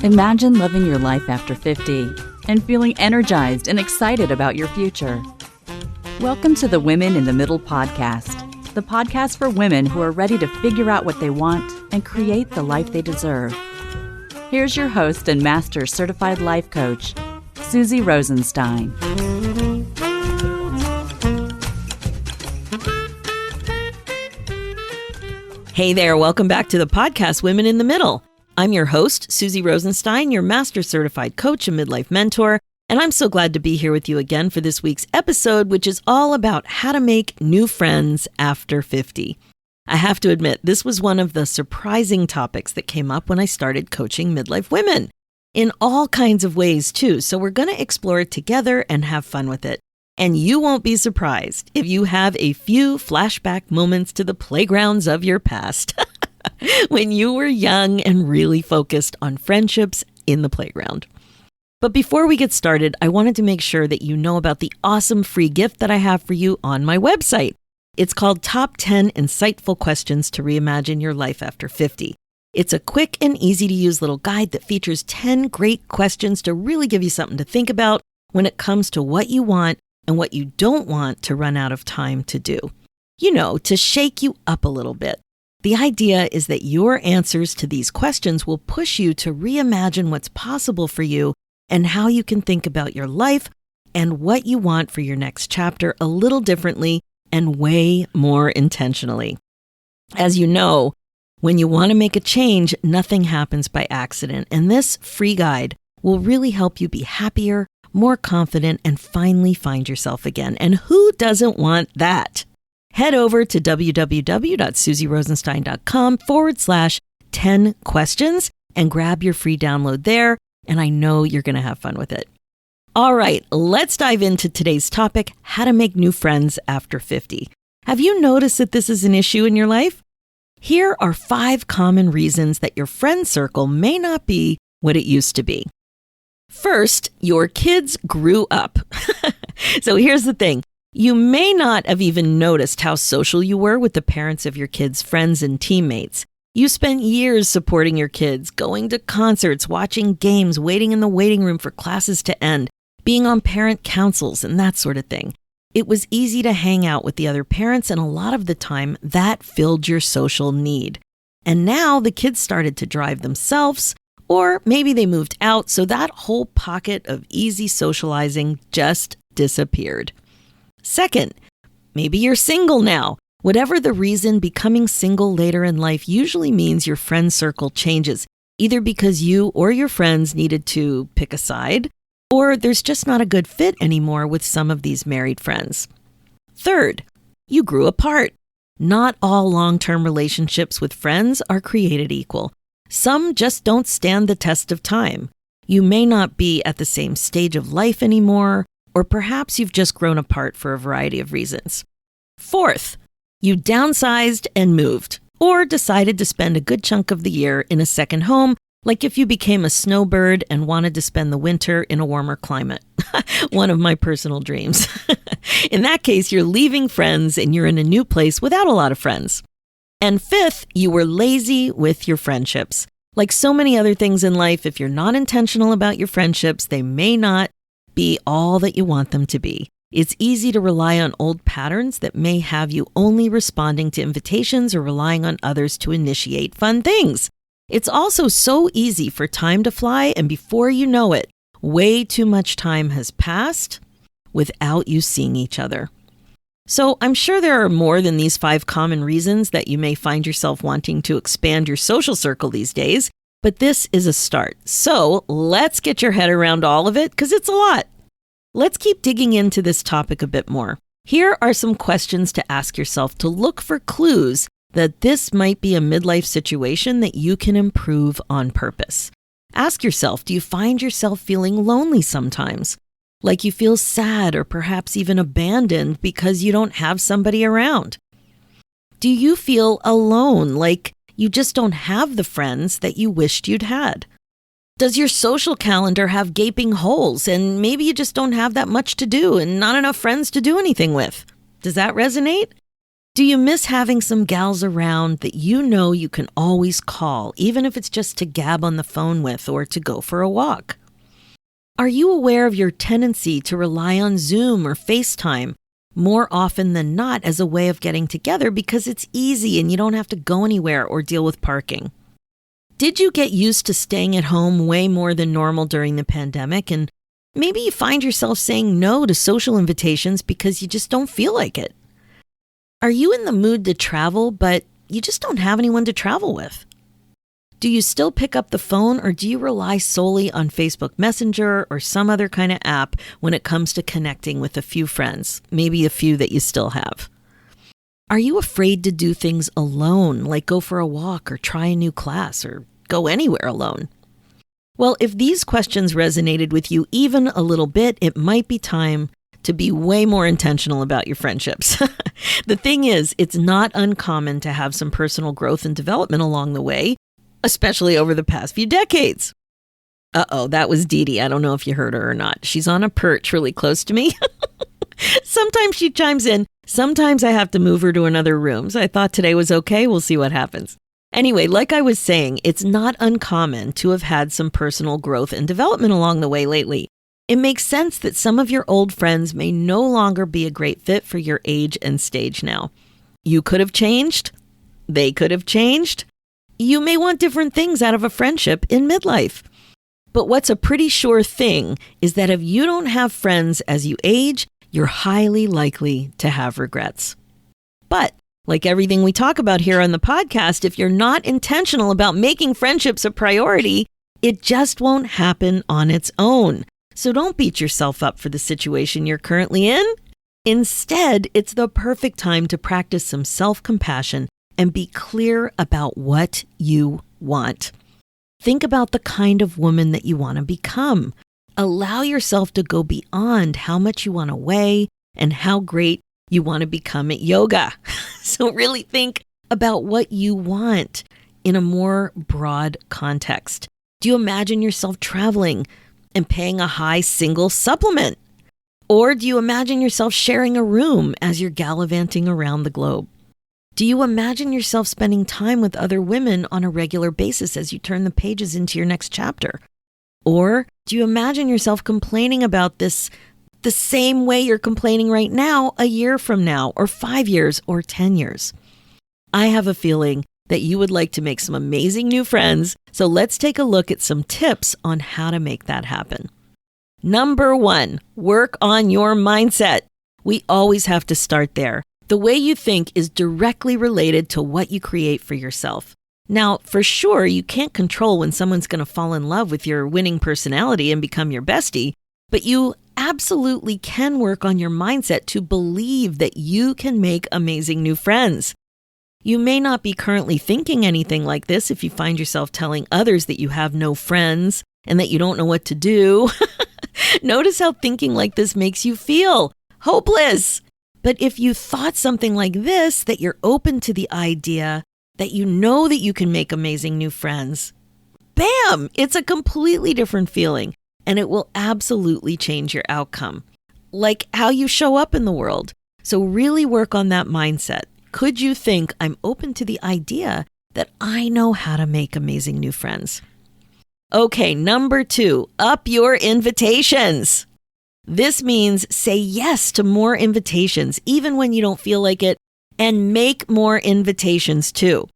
Imagine living your life after 50 and feeling energized and excited about your future. Welcome to the Women in the Middle podcast, the podcast for women who are ready to figure out what they want and create the life they deserve. Here's your host and master certified life coach, Susie Rosenstein. Hey there, welcome back to the podcast, Women in the Middle. I'm your host, Susie Rosenstein, your master certified coach and midlife mentor, and I'm so glad to be here with you again for this week's episode, which is all about how to make new friends after 50. I have to admit, this was one of the surprising topics that came up when I started coaching midlife women, in all kinds of ways too, so we're going to explore it together and have fun with it. And you won't be surprised if you have a few flashback moments to the playgrounds of your past when you were young and really focused on friendships in the playground. But before we get started, I wanted to make sure that you know about the awesome free gift that I have for you on my website. It's called Top 10 Insightful Questions to Reimagine Your Life After 50. It's a quick and easy to use little guide that features 10 great questions to really give you something to think about when it comes to what you want and what you don't want to run out of time to do. You know, to shake you up a little bit. The idea is that your answers to these questions will push you to reimagine what's possible for you and how you can think about your life and what you want for your next chapter a little differently and way more intentionally. As you know, when you want to make a change, nothing happens by accident, and this free guide will really help you be happier, more confident, and finally find yourself again. And who doesn't want that? Head over to www.susierosenstein.com/10 questions and grab your free download there. And I know you're going to have fun with it. All right, let's dive into today's topic, how to make new friends after 50. Have you noticed that this is an issue in your life? Here are 5 common reasons that your friend circle may not be what it used to be. First, your kids grew up. So here's the thing. You may not have even noticed how social you were with the parents of your kids' friends and teammates. You spent years supporting your kids, going to concerts, watching games, waiting in the waiting room for classes to end, being on parent councils, and that sort of thing. It was easy to hang out with the other parents, and a lot of the time, that filled your social need. And now the kids started to drive themselves, or maybe they moved out, so that whole pocket of easy socializing just disappeared. Second, maybe you're single now. Whatever the reason, becoming single later in life usually means your friend circle changes, either because you or your friends needed to pick a side, or there's just not a good fit anymore with some of these married friends. Third, you grew apart. Not all long-term relationships with friends are created equal. Some just don't stand the test of time. You may not be at the same stage of life anymore, or perhaps you've just grown apart for a variety of reasons. Fourth, you downsized and moved, or decided to spend a good chunk of the year in a second home, like if you became a snowbird and wanted to spend the winter in a warmer climate. One of my personal dreams. In that case, you're leaving friends and you're in a new place without a lot of friends. And fifth, you were lazy with your friendships. Like so many other things in life, if you're not intentional about your friendships, they may not be all that you want them to be. It's easy to rely on old patterns that may have you only responding to invitations or relying on others to initiate fun things. It's also so easy for time to fly, and before you know it, way too much time has passed without you seeing each other. So I'm sure there are more than these 5 common reasons that you may find yourself wanting to expand your social circle these days, but this is a start. So let's get your head around all of it, because it's a lot. Let's keep digging into this topic a bit more. Here are some questions to ask yourself to look for clues that this might be a midlife situation that you can improve on purpose. Ask yourself, do you find yourself feeling lonely sometimes? Like you feel sad or perhaps even abandoned because you don't have somebody around? Do you feel alone, like you just don't have the friends that you wished you'd had? Does your social calendar have gaping holes and maybe you just don't have that much to do and not enough friends to do anything with? Does that resonate? Do you miss having some gals around that you know you can always call, even if it's just to gab on the phone with or to go for a walk? Are you aware of your tendency to rely on Zoom or FaceTime more often than not as a way of getting together because it's easy and you don't have to go anywhere or deal with parking? Did you get used to staying at home way more than normal during the pandemic, and maybe you find yourself saying no to social invitations because you just don't feel like it? Are you in the mood to travel, but you just don't have anyone to travel with? Do you still pick up the phone, or do you rely solely on Facebook Messenger or some other kind of app when it comes to connecting with a few friends, maybe a few that you still have? Are you afraid to do things alone, like go for a walk or try a new class or go anywhere alone? Well, if these questions resonated with you even a little bit, it might be time to be way more intentional about your friendships. The thing is, it's not uncommon to have some personal growth and development along the way, especially over the past few decades. Uh-oh, that was Dee Dee. I don't know if you heard her or not. She's on a perch really close to me. Sometimes she chimes in. Sometimes I have to move her to another room. So I thought today was okay. We'll see what happens. Anyway, like I was saying, it's not uncommon to have had some personal growth and development along the way lately. It makes sense that some of your old friends may no longer be a great fit for your age and stage now. You could have changed. They could have changed. You may want different things out of a friendship in midlife. But what's a pretty sure thing is that if you don't have friends as you age, you're highly likely to have regrets. But like everything we talk about here on the podcast, if you're not intentional about making friendships a priority, it just won't happen on its own. So don't beat yourself up for the situation you're currently in. Instead, it's the perfect time to practice some self-compassion and be clear about what you want. Think about the kind of woman that you want to become. Allow yourself to go beyond how much you want to weigh and how great you want to become at yoga. So really think about what you want in a more broad context. Do you imagine yourself traveling and paying a high single supplement? Or do you imagine yourself sharing a room as you're gallivanting around the globe? Do you imagine yourself spending time with other women on a regular basis as you turn the pages into your next chapter? Or do you imagine yourself complaining about this the same way you're complaining right now a year from now, or 5 years, or 10 years? I have a feeling that you would like to make some amazing new friends, so let's take a look at some tips on how to make that happen. Number 1, work on your mindset. We always have to start there. The way you think is directly related to what you create for yourself. Now, for sure, you can't control when someone's going to fall in love with your winning personality and become your bestie, but you absolutely can work on your mindset to believe that you can make amazing new friends. You may not be currently thinking anything like this if you find yourself telling others that you have no friends and that you don't know what to do. Notice how thinking like this makes you feel. Hopeless. But if you thought something like this, that you're open to the idea that you know that you can make amazing new friends, bam, it's a completely different feeling, and it will absolutely change your outcome, like how you show up in the world. So really work on that mindset. Could you think, I'm open to the idea that I know how to make amazing new friends? Okay, number 2, up your invitations. This means say yes to more invitations, even when you don't feel like it, and make more invitations too.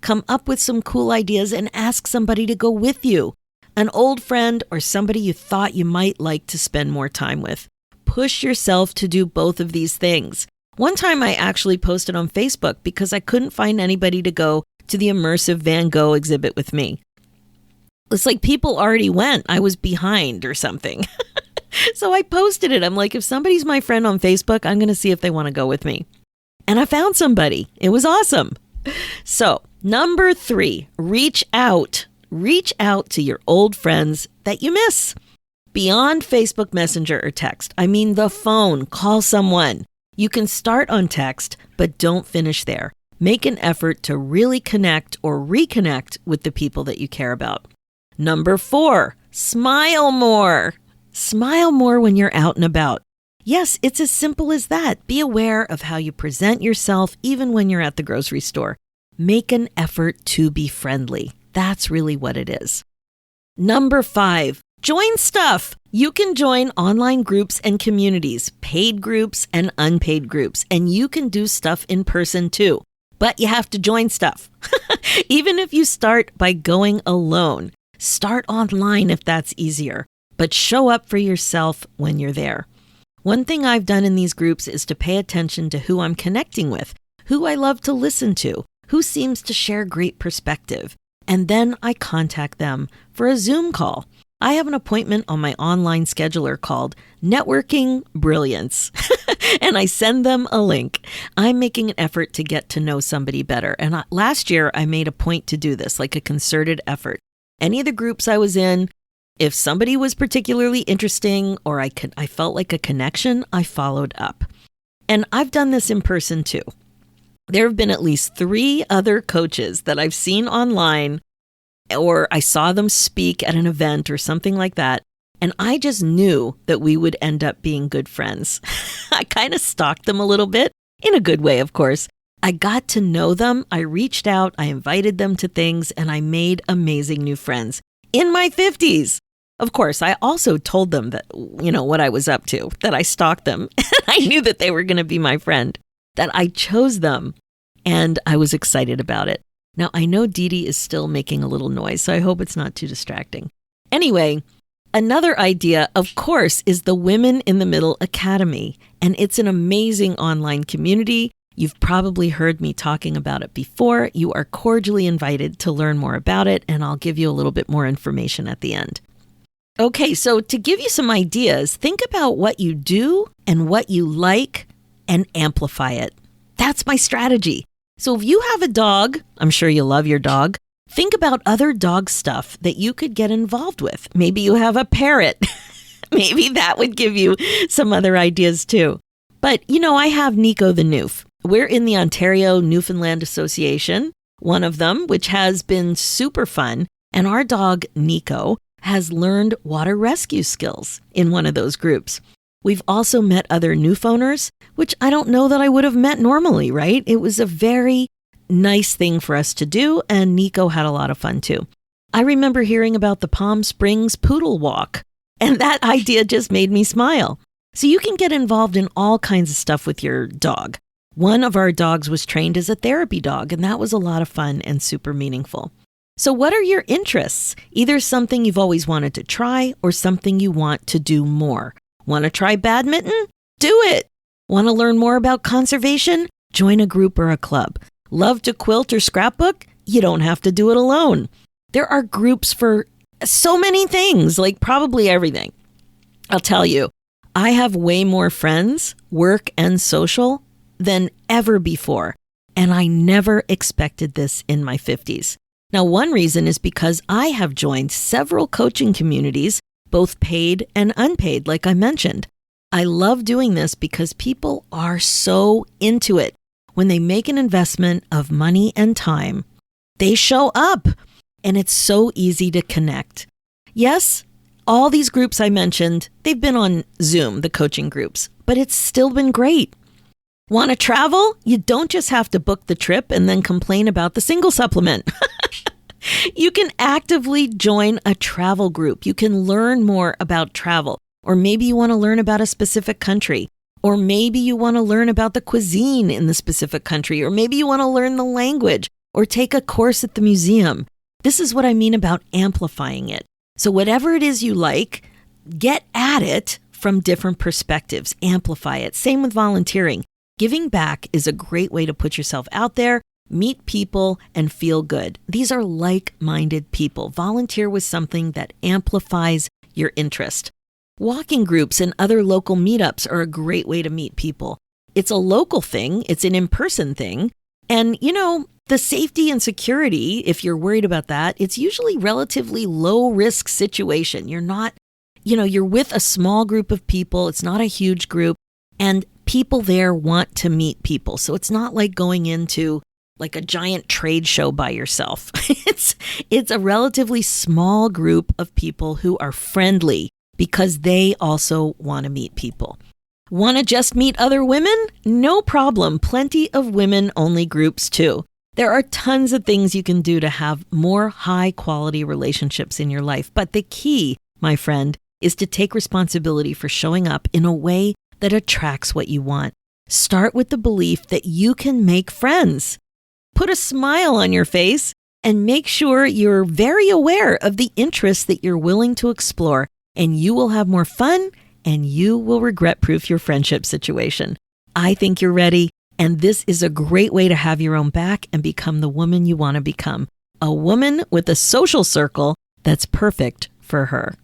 Come up with some cool ideas and ask somebody to go with you, an old friend or somebody you thought you might like to spend more time with. Push yourself to do both of these things. One time I actually posted on Facebook because I couldn't find anybody to go to the immersive Van Gogh exhibit with me. It's like people already went. I was behind or something. So I posted it. I'm like, if somebody's my friend on Facebook, I'm going to see if they want to go with me. And I found somebody. It was awesome. So, number 3, reach out. Reach out to your old friends that you miss. Beyond Facebook Messenger or text, I mean the phone. Call someone. You can start on text, but don't finish there. Make an effort to really connect or reconnect with the people that you care about. Number 4, smile more. Smile more when you're out and about. Yes, it's as simple as that. Be aware of how you present yourself even when you're at the grocery store. Make an effort to be friendly. That's really what it is. Number 5, join stuff. You can join online groups and communities, paid groups and unpaid groups, and you can do stuff in person too. But you have to join stuff. Even if you start by going alone, start online if that's easier, but show up for yourself when you're there. One thing I've done in these groups is to pay attention to who I'm connecting with, who I love to listen to, who seems to share great perspective, and then I contact them for a Zoom call. I have an appointment on my online scheduler called Networking Brilliance, and I send them a link. I'm making an effort to get to know somebody better, and last year I made a point to do this, like a concerted effort. Any of the groups I was in, if somebody was particularly interesting or I felt like a connection, I followed up. And I've done this in person too. There have been at least 3 other coaches that I've seen online, or I saw them speak at an event or something like that, and I just knew that we would end up being good friends. I kind of stalked them a little bit, in a good way, of course. I got to know them, I reached out, I invited them to things, and I made amazing new friends in my 50s. Of course, I also told them that, what I was up to, that I stalked them. I knew that they were going to be my friend, that I chose them, and I was excited about it. Now, I know Dee Dee is still making a little noise, so I hope it's not too distracting. Anyway, another idea, of course, is the Women in the Middle Academy, and it's an amazing online community. You've probably heard me talking about it before. You are cordially invited to learn more about it, and I'll give you a little bit more information at the end. Okay, so to give you some ideas, think about what you do and what you like and amplify it. That's my strategy. So if you have a dog, I'm sure you love your dog, think about other dog stuff that you could get involved with. Maybe you have a parrot. Maybe that would give you some other ideas too. But, I have Nico the Noof. We're in the Ontario Newfoundland Association, one of them, which has been super fun. And our dog, Nico, has learned water rescue skills in one of those groups. We've also met other Noof owners, which I don't know that I would have met normally, right? It was a very nice thing for us to do, and Nico had a lot of fun too. I remember hearing about the Palm Springs Poodle Walk, and that idea just made me smile. So you can get involved in all kinds of stuff with your dog. One of our dogs was trained as a therapy dog, and that was a lot of fun and super meaningful. So what are your interests? Either something you've always wanted to try or something you want to do more. Want to try badminton? Do it. Want to learn more about conservation? Join a group or a club. Love to quilt or scrapbook? You don't have to do it alone. There are groups for so many things, like probably everything. I'll tell you, I have way more friends, work and social, than ever before. And I never expected this in my 50s. Now, one reason is because I have joined several coaching communities, both paid and unpaid, like I mentioned. I love doing this because people are so into it. When they make an investment of money and time, they show up, and it's so easy to connect. Yes, all these groups I mentioned, they've been on Zoom, the coaching groups, but it's still been great. Want to travel? You don't just have to book the trip and then complain about the single supplement. You can actively join a travel group. You can learn more about travel. Or maybe you want to learn about a specific country. Or maybe you want to learn about the cuisine in the specific country. Or maybe you want to learn the language or take a course at the museum. This is what I mean about amplifying it. So whatever it is you like, get at it from different perspectives. Amplify it. Same with volunteering. Giving back is a great way to put yourself out there, meet people, and feel good. These are like-minded people. Volunteer with something that amplifies your interest. Walking groups and other local meetups are a great way to meet people. It's a local thing. It's an in-person thing. And, the safety and security, if you're worried about that, it's usually relatively low-risk situation. You're not, you're with a small group of people. It's not a huge group. And people there want to meet people. So it's not like going into like a giant trade show by yourself. It's a relatively small group of people who are friendly because they also want to meet people. Want to just meet other women? No problem. Plenty of women-only groups too. There are tons of things you can do to have more high-quality relationships in your life. But the key, my friend, is to take responsibility for showing up in a way that attracts what you want. Start with the belief that you can make friends. Put a smile on your face and make sure you're very aware of the interests that you're willing to explore, and you will have more fun and you will regret-proof your friendship situation. I think you're ready, and this is a great way to have your own back and become the woman you want to become. A woman with a social circle that's perfect for her.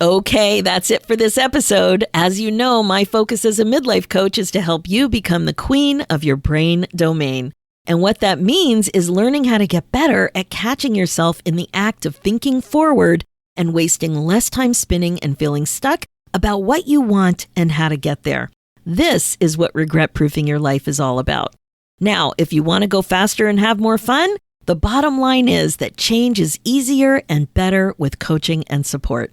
Okay, that's it for this episode. As you know, my focus as a midlife coach is to help you become the queen of your brain domain. And what that means is learning how to get better at catching yourself in the act of thinking forward and wasting less time spinning and feeling stuck about what you want and how to get there. This is what regret-proofing your life is all about. Now, if you want to go faster and have more fun, the bottom line is that change is easier and better with coaching and support.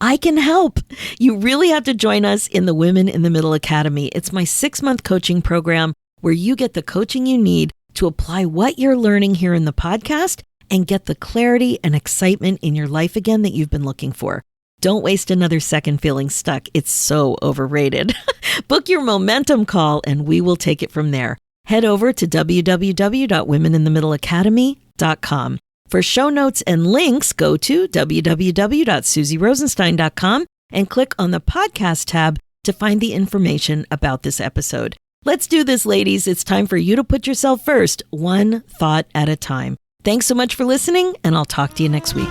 I can help. You really have to join us in the Women in the Middle Academy. It's my 6-month coaching program where you get the coaching you need to apply what you're learning here in the podcast and get the clarity and excitement in your life again that you've been looking for. Don't waste another second feeling stuck. It's so overrated. Book your momentum call and we will take it from there. Head over to www.womeninthemiddleacademy.com. For show notes and links, go to www.susierosenstein.com and click on the podcast tab to find the information about this episode. Let's do this, ladies. It's time for you to put yourself first, one thought at a time. Thanks so much for listening, and I'll talk to you next week.